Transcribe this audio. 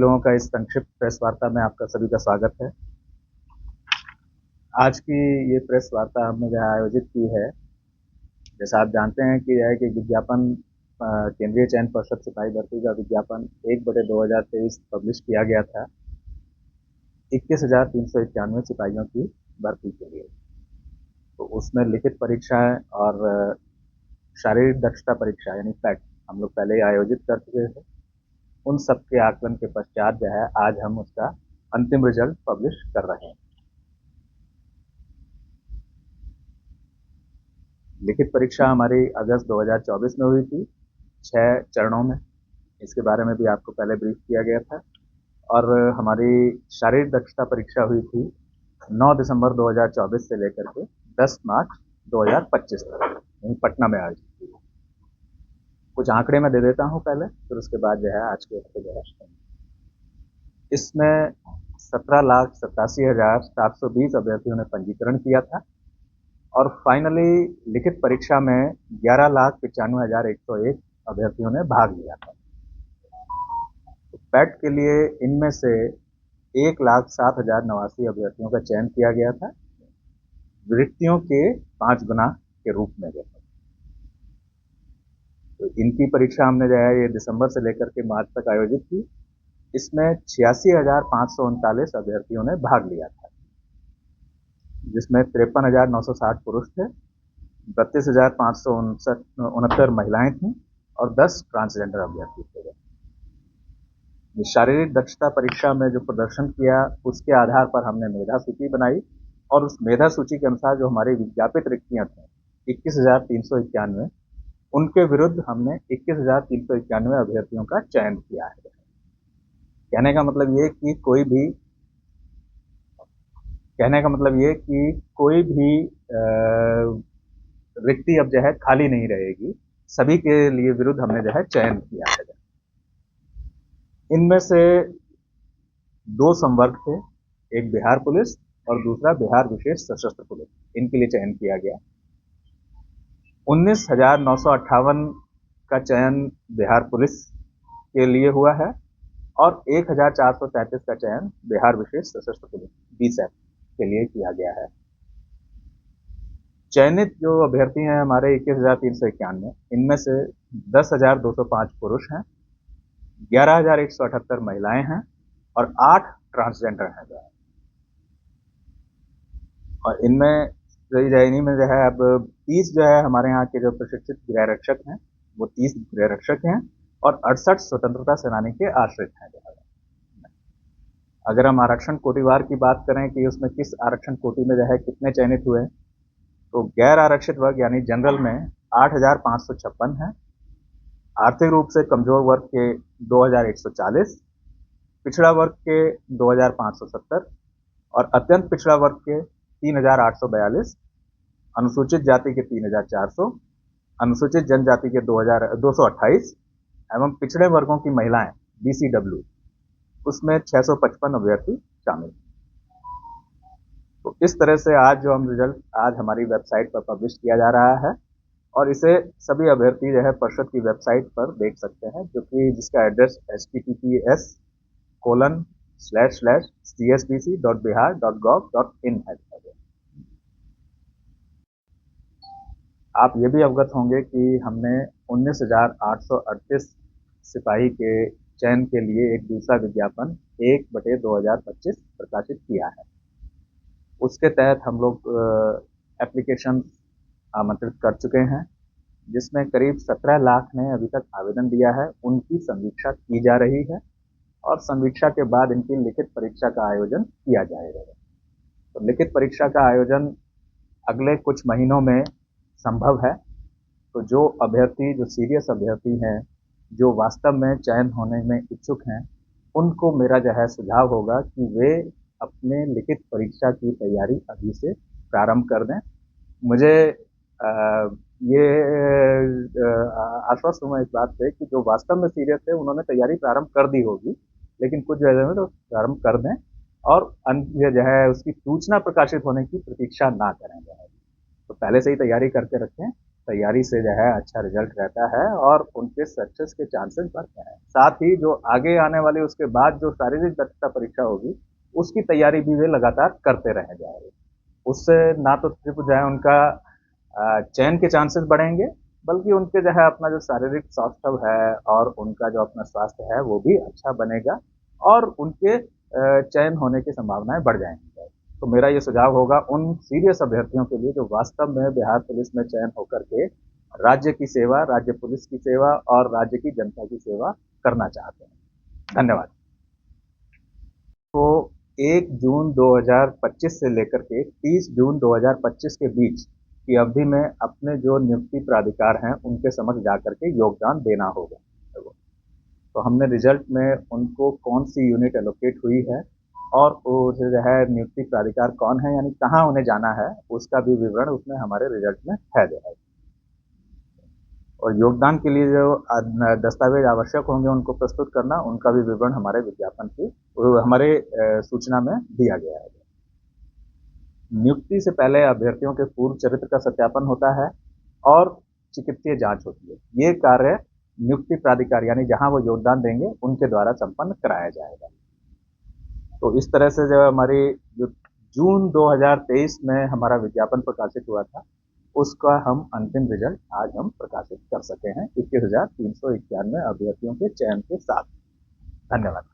लोगों का इस संक्षिप्त प्रेस वार्ता में आपका सभी का स्वागत है। आज की ये प्रेस वार्ता हमने जो आयोजित की है, जैसा आप जानते हैं कि यह कि विज्ञापन केंद्रीय चयन पर्षद सिपाही भर्ती का विज्ञापन 1/2023 पब्लिश किया गया था 21,391 सिपाहियों की भर्ती के लिए। तो उसमें लिखित परीक्षाएं और शारीरिक दक्षता परीक्षा यानी पैट हम लोग पहले ही आयोजित कर चुके थे। उन सब के आकलन के पश्चात जो है आज हम उसका अंतिम रिजल्ट पब्लिश कर रहे हैं। लिखित परीक्षा हमारी अगस्त 2024 में हुई थी 6 चरणों में। इसके बारे में भी आपको पहले ब्रीफ किया गया था। और हमारी शारीरिक दक्षता परीक्षा हुई थी 9 दिसंबर 2024 से लेकर के 10 मार्च 2025 तक यहीं पटना में आयोजित हुई। कुछ आंकड़े मैं दे देता हूं पहले, फिर उसके बाद जो है आज के हफ्ते जो है इसमें 17,87,720 अभ्यर्थियों ने पंजीकरण किया था और फाइनली लिखित परीक्षा में 11,95,101 अभ्यर्थियों ने भाग लिया था। तो पैट के लिए इनमें से 1,07,089 अभ्यर्थियों का चयन किया गया था वृत्तियों के 5 गुना के रूप में। तो इनकी परीक्षा हमने जो है ये दिसंबर से लेकर के मार्च तक आयोजित की। इसमें 86,539 अभ्यर्थियों ने भाग लिया था, जिसमें 53,960 पुरुष थे, 32,569 महिलाएं थीं और 10 ट्रांसजेंडर अभ्यर्थी थे। शारीरिक दक्षता परीक्षा में जो प्रदर्शन किया उसके आधार पर हमने मेधा सूची बनाई और उस मेधा सूची के अनुसार जो हमारी विज्ञापित रिक्तियां थी 21,391, उनके विरुद्ध हमने 21,391 अभ्यर्थियों का चयन किया है। कहने का मतलब ये कि कोई भी रिक्ति अब जो है खाली नहीं रहेगी, सभी के लिए विरुद्ध हमने जो है चयन किया है। इनमें से 2 संवर्ग थे, एक बिहार पुलिस और दूसरा बिहार विशेष सशस्त्र पुलिस, इनके लिए चयन किया गया। 19,958 का चयन बिहार पुलिस के लिए हुआ है और 1,433 का चयन बिहार विशेष सशस्त्र पुलिस बीएसएफ के लिए किया गया है। चयनित जो अभ्यर्थी हैं हमारे 21,391, इनमें से 10,205 पुरुष हैं, 11,178 महिलाएं हैं और 8 ट्रांसजेंडर हैं। और इन्हीं में जो है अब 30 जो है हमारे यहाँ के जो प्रशिक्षित गृह रक्षक हैं वो 30 गृह रक्षक हैं और 68 स्वतंत्रता सेनानी के आश्रित हैं। अगर हम आरक्षण कोटिवार की बात करें कि उसमें किस आरक्षण कोटि में जो है कितने चयनित हुए, तो गैर आरक्षित वर्ग यानी जनरल में 8,556 है, आर्थिक रूप से कमजोर वर्ग के 2,140, पिछड़ा वर्ग के 2,570 और अत्यंत पिछड़ा वर्ग के 3,842, अनुसूचित जाति के 3,400, अनुसूचित जनजाति के 2,228 एवं पिछड़े वर्गों की महिलाएं BCW उसमें 655 अभ्यर्थी शामिल। तो इस तरह से आज जो हम रिजल्ट आज हमारी वेबसाइट पर पब्लिश किया जा रहा है और इसे सभी अभ्यर्थी जो है पर्षद की वेबसाइट पर देख सकते हैं, जो कि जिसका एड्रेस https://csbc.bihar.gov.in है। आप ये भी अवगत होंगे कि हमने 19,838 सिपाही के चयन के लिए एक दूसरा विज्ञापन 1/2025 प्रकाशित किया है। उसके तहत हम लोग एप्लीकेशन आमंत्रित कर चुके हैं, जिसमें करीब 17 लाख ने अभी तक आवेदन दिया है। उनकी समीक्षा की जा रही है और समीक्षा के बाद इनकी लिखित परीक्षा का आयोजन किया जाएगा। तो लिखित परीक्षा का आयोजन अगले कुछ महीनों में संभव है। तो जो अभ्यर्थी, जो सीरियस अभ्यर्थी हैं, जो वास्तव में चयन होने में इच्छुक हैं, उनको मेरा जो है सुझाव होगा कि वे अपने लिखित परीक्षा की तैयारी अभी से प्रारंभ कर दें। मुझे ये आश्वस्त हूँ इस बात से कि जो वास्तव में सीरियस है उन्होंने तैयारी प्रारंभ कर दी होगी, लेकिन कुछ जगह में तो प्रारंभ कर दें और जो है उसकी सूचना प्रकाशित होने की प्रतीक्षा ना करें। तो पहले से ही तैयारी करके रखें तैयारी से जो है अच्छा रिजल्ट रहता है और उनके सक्सेस के चांसेस बढ़ते हैं। साथ ही जो आगे आने वाली उसके बाद जो शारीरिक दक्षता परीक्षा होगी, उसकी तैयारी भी वे लगातार करते रह जाएंगे। उससे ना तो सिर्फ जो है उनका चयन के चांसेस बढ़ेंगे, बल्कि उनके जो है अपना जो शारीरिक स्वास्थ्य है और उनका जो अपना स्वास्थ्य है वो भी अच्छा बनेगा और उनके चयन होने की संभावनाएं बढ़ जाएंगी। तो मेरा ये सुझाव होगा उन सीरियस अभ्यर्थियों के लिए जो वास्तव में बिहार पुलिस में चयन होकर के राज्य की सेवा, राज्य पुलिस की सेवा और राज्य की जनता की सेवा करना चाहते हैं। धन्यवाद। तो 1 जून 2025 से लेकर के 30 जून 2025 के बीच की अवधि में अपने जो नियुक्ति प्राधिकार हैं उनके समक्ष जाकर के योगदान देना होगा। तो हमने रिजल्ट में उनको कौन सी यूनिट एलोकेट हुई है और वो जो है नियुक्ति प्राधिकार कौन है, यानी कहाँ उन्हें जाना है, उसका भी विवरण उसमें हमारे रिजल्ट में है जो है। और योगदान के लिए जो दस्तावेज आवश्यक होंगे उनको प्रस्तुत करना, उनका भी विवरण हमारे विज्ञापन की हमारे सूचना में दिया गया है। नियुक्ति से पहले अभ्यर्थियों के पूर्व चरित्र का सत्यापन होता है और चिकित्सीय जांच होती है। ये कार्य नियुक्ति प्राधिकार यानी जहां वो योगदान देंगे उनके द्वारा संपन्न कराया जाएगा। तो इस तरह से जो हमारी जो जून 2023 में हमारा विज्ञापन प्रकाशित हुआ था, उसका हम अंतिम रिजल्ट आज हम प्रकाशित कर सके हैं 21,391 अभ्यर्थियों के चयन के साथ। धन्यवाद।